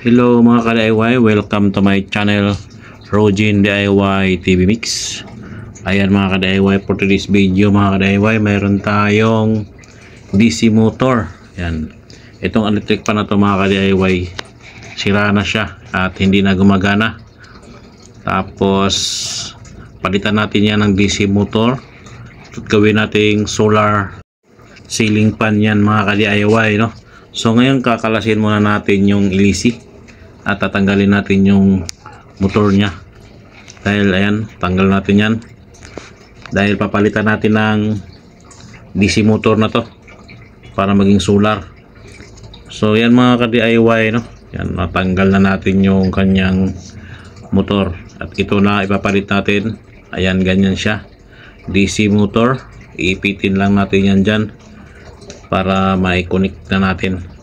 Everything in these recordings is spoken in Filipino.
Hello mga ka-DIY, welcome to my channel Rogin DIY TV Mix. Ayan mga ka-DIY, for today's video mga ka-DIY, mayroon tayong DC motor. Ayan, itong electric pan na to mga ka-DIY, sira na siya at hindi na gumagana. Tapos palitan natin yan ng DC motor at gawin nating solar ceiling fan yan mga ka-DIY, no? So ngayon kakalasin muna natin yung ilisi at tatanggalin natin yung motor nya, dahil ayan, tanggal natin yan dahil papalitan natin ng DC motor na to para maging solar. So yan mga ka-DIY, no? Yan, natanggal na natin yung kanyang motor at ito na ipapalit natin. Ayan, ganyan siya, DC motor. Iipitin lang natin yan dyan para ma-connect na natin.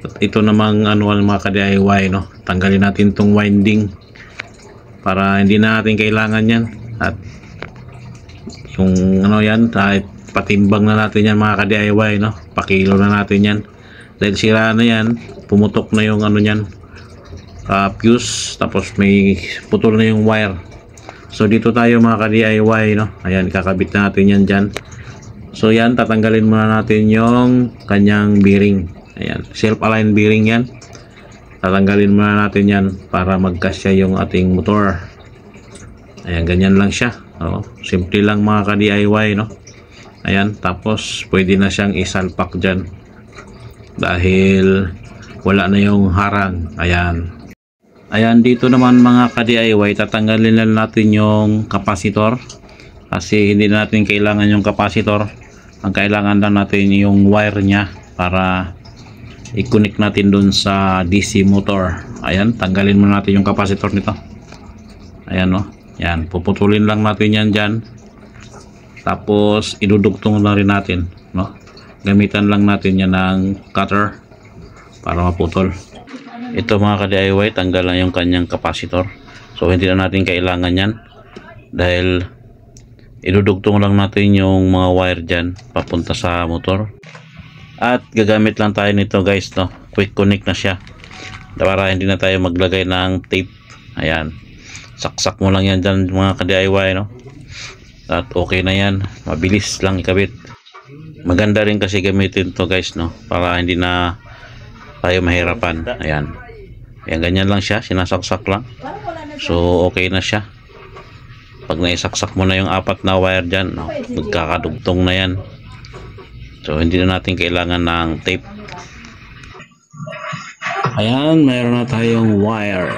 At ito namang anual mga ka-DIY, no? Tanggalin natin tong winding para hindi na natin kailangan yan. At yung ano yan, patimbang na natin yan mga ka-DIY, no? Pakilo na natin yan dahil sira na yan, pumutok na yung ano yan, fuse, tapos may putol na yung wire. So dito tayo mga ka-DIY, no? Ayan, kakabit na natin yan dyan. So yan, tatanggalin muna natin yung kanyang bearing. Ayan, self-align bearing yan. Tatanggalin muna natin yan para magkasya yung ating motor. Ayan, ganyan lang siya. Oo, simple lang mga ka-DIY, no? Ayan, tapos pwede na siyang isalpak dyan dahil wala na yung harang. Ayan. Ayan, dito naman mga ka-DIY, tatanggalin lang natin yung kapasitor kasi hindi natin kailangan yung kapasitor. Ang kailangan lang natin yung wire nya para i-connect natin dun sa DC motor. Ayan, tanggalin muna natin yung kapasitor nito. Ayan, no? Yan, puputulin lang natin yan dyan. Tapos idudugtong na rin natin, no? Gamitan lang natin yan ng cutter para maputol. Ito mga ka-DIY, tanggal na yung kanyang kapasitor. So hindi na natin kailangan yan dahil idudugtong lang natin yung mga wire dyan papunta sa motor. At gagamit lang tayo nito guys, no? Quick connect na siya para hindi na tayo maglagay ng tape. Ayan, saksak mo lang yan dyan mga ka-DIY, no? At okay na yan, mabilis lang ikabit. Maganda rin kasi gamitin to guys, no? Para hindi na tayo mahirapan. Ayan, ayan, ganyan lang siya, sinasaksak lang. So okay na siya. Pag naisaksak mo na yung apat na wire dyan, no? Magkakadugtong na yan. So hindi na natin kailangan ng tape. Ayan, mayroon na tayong wire.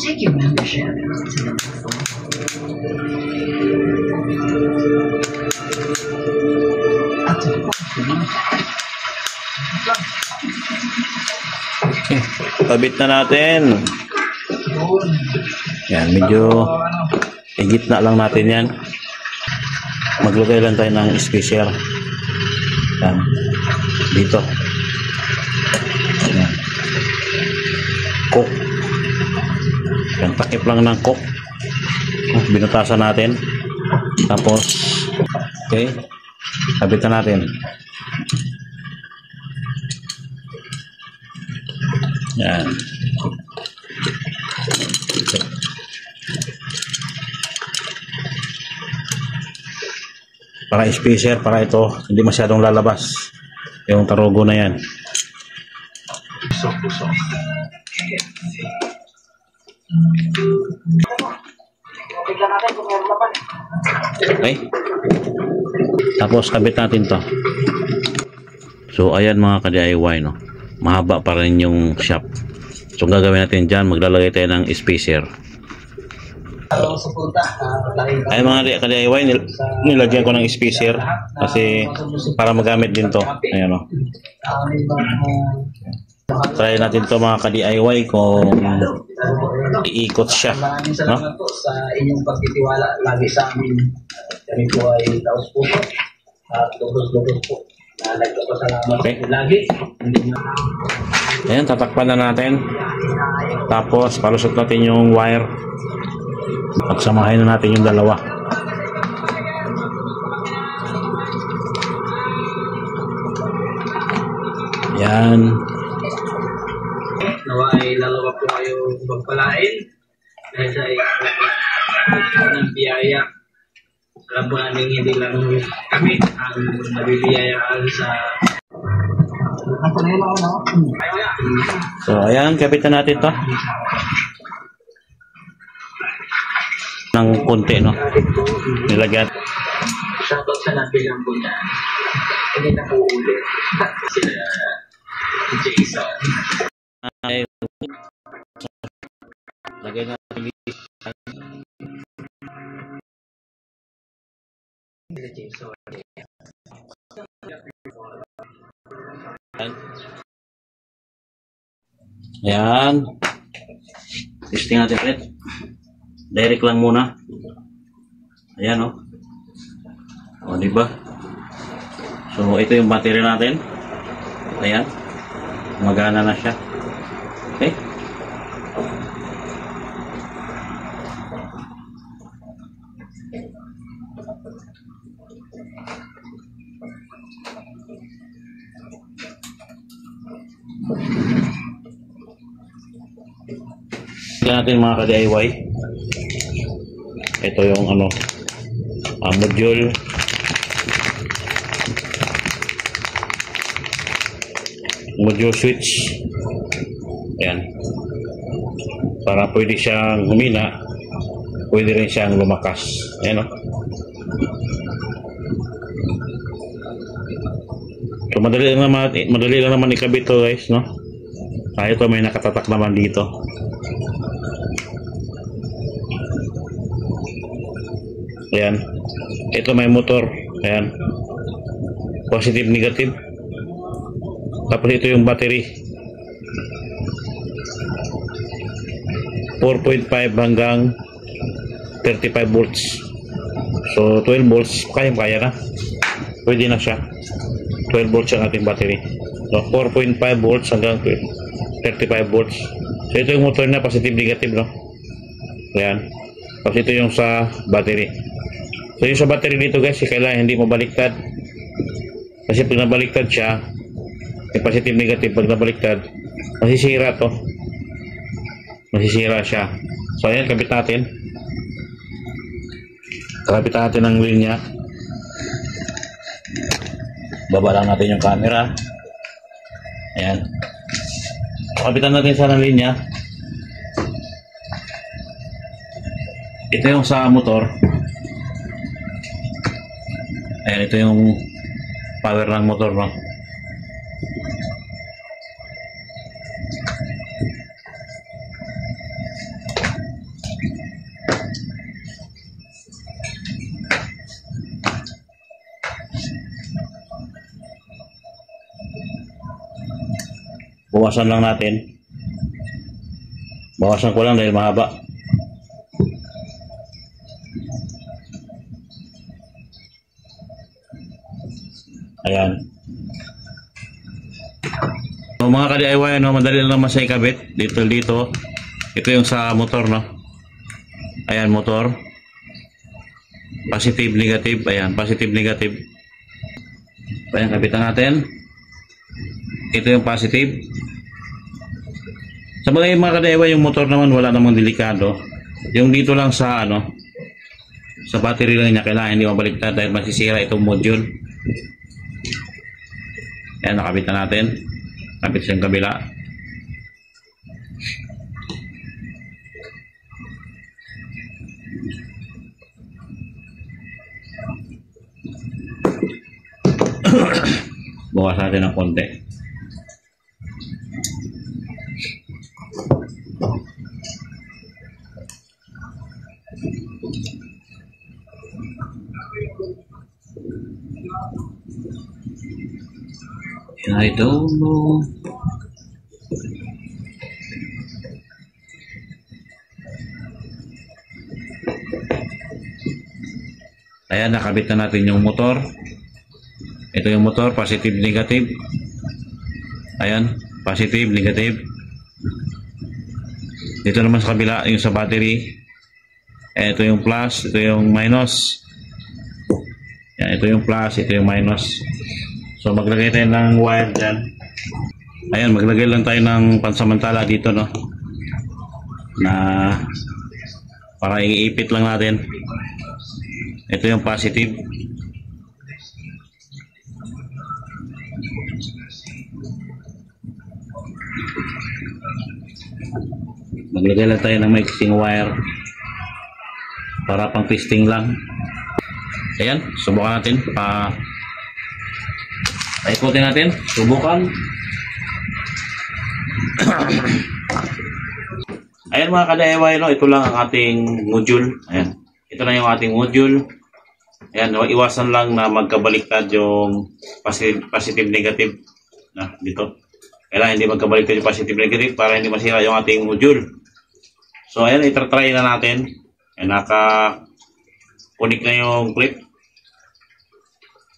Take your membership Okay, kabit na natin. Yan, medyo higit na lang natin yan. Maglagay lang tayo ng spacer. Yan, dito. Yan, cook. Yan, takip lang ng cook. Binutasan natin. Tapos okay, kabit na natin. Yan. Para spacer, para ito hindi masyadong lalabas yung tarugo na yan. Okay, tapos kabit natin to. So ayan mga ka-DIY, no? Mahaba pa rin yung shop. So gagawin natin dyan, maglalagay tayo ng spacer. Ay mga ka-DIY, nilagyan ko ng spacer kasi para magamit din to. Ayan, no? Try natin to mga ka-DIY kung iikot siya, no? Sa inyong pagtitiwala lagi sa amin. Kami po ay taos po at lubos-lubos po. Okay. Ayan, tatakpan na natin. Tapos palusot natin yung wire. Pagsamahin na natin yung dalawa. Yan. Nawa ay lalo pa po kayo magpalain dahil sa ng biyaya. Alam po namin hindi lang kami ang nabibiyayaan sa So, ayan, kapitan natin to. Ng konti, no? Nilagyan. shoutout sa nabilang po niya. Hindi na po ulit. Sila Jason. Ay, lagay natin Sila Jason. Ayan. Testing natin ulit. Direct lang muna. Ayan, oh. O, diba? So, ito yung battery natin. Ayan. Magana na siya. Okay. Tignan natin mga ka-DIY. Ito yung ano, module. Module switch. Ayan. Para pwede siyang humina, pwede rin siyang lumakas. Ayan, o. So, madali lang naman ikabit to, guys, no? Ito may nakatatak naman dito. Ayan. Ito may motor. Ayan. Positive, negative. Tapos ito yung battery. 4.5 hanggang 35 volts. So 12 volts, kaya na. Pwede na siya. 12 volts ang ating battery. So 4.5 volts hanggang 35 volts. So ito yung motor na positive, negative, no? Ayan. Tapos ito yung sa battery. So yung sa battery dito, guys, kailangan hindi mabaliktad. Kasi pag nabaliktad siya, yung positive, negative, pag nabaliktad, masisira to. Masisira siya. So ayan, kabit natin. Kabit natin ang linya. Baba lang natin yung camera. Ayan. Kabitan natin sa linya. Ito yung sa motor. Ayan, ito yung power ng motor, no? Bawasan lang natin. Bawasan ko lang dahil mahaba. Ayan. So, mga ka-DIY, no, madali lang naman siya ikabit. Dito. Ito yung sa motor, no? Ayan, motor. Positive, negative. Ayan, positive, negative. Ayan, kabitan natin. Ito yung positive. Sa mga ka-DIY, yung motor naman wala namang delikado. Yung dito lang sa ano, sa battery lang niya, kailangan hindi mabaliktad dahil masisira itong module. Ayan, nakabit na natin. Kapit siyang kabila. Bawas natin ng konti. I don't know. Ayan, nakabit na natin yung motor. Ito yung motor, positive, negative. Ayan, positive, negative. Dito naman sa kabila, yung sa battery. Ito yung plus, ito yung minus. Ayan, ito yung plus, ito yung minus. So maglagay tayo ng wire dyan Ayan, maglagay lang tayo ng pansamantala dito, no? Na para iipit lang natin. Ito yung positive. Maglagay lang tayo ng mixing wire para pang testing lang. Ayan, subukan natin. Paikutin natin. Subukan. Ayan mga ka-DIY, no? Ito lang ang ating module. Ayan. Ito na yung ating module. Ayan, iwasan lang na magkabaliktad yung positive negative na dito. Kailangan hindi magkabaliktad yung positive negative para hindi masira yung ating module. So ayan, itratry na natin. Ayan, naka-connect na yung clip.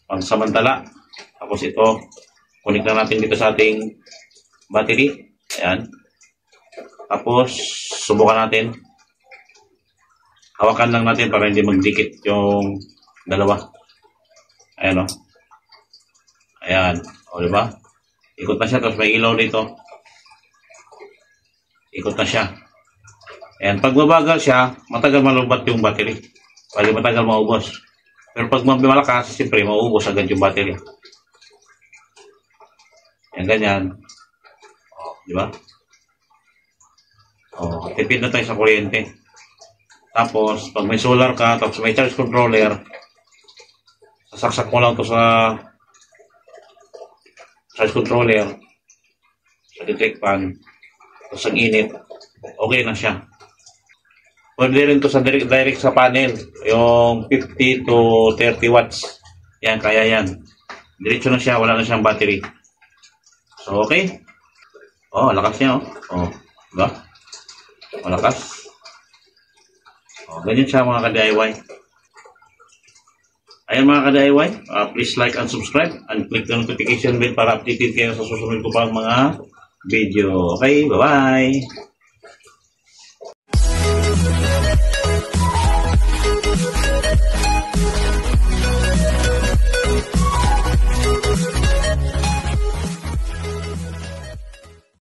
Pangsamantala. Tapos ito, connect na natin dito sa ating battery. Ayan. Tapos, subukan natin. Hawakan lang natin para hindi magdikit yung dalawa. Ayan, o. Ayan. O, diba? Ikot na siya. Tapos may ilaw dito. Ikot na siya. Ayan. Pag mabagal siya, matagal malubat yung battery. Pwede matagal maubos. Pero pag malakas, siyempre, maubos agad yung battery. Ayan, ganyan. O, diba? Oh, tipid na tayo sa kuryente. Tapos, pag may solar ka, tapos may charge controller, sasaksak mo lang to sa charge controller, sa electric fan, tapos ang init, okay na siya. Pwede rin to sa direct sa panel, yung 50 to 30 watts. Yan, kaya yan. Diretso na siya, wala na siyang battery. So, okay. Oh, lakas niya, oh. Oh, diba? Malakas. O, ganyan siya mga ka-DIY. Ayan mga ka-DIY, please like and subscribe and click the notification bell para updated kayo sa susunod ko pang mga video. Okay, bye-bye!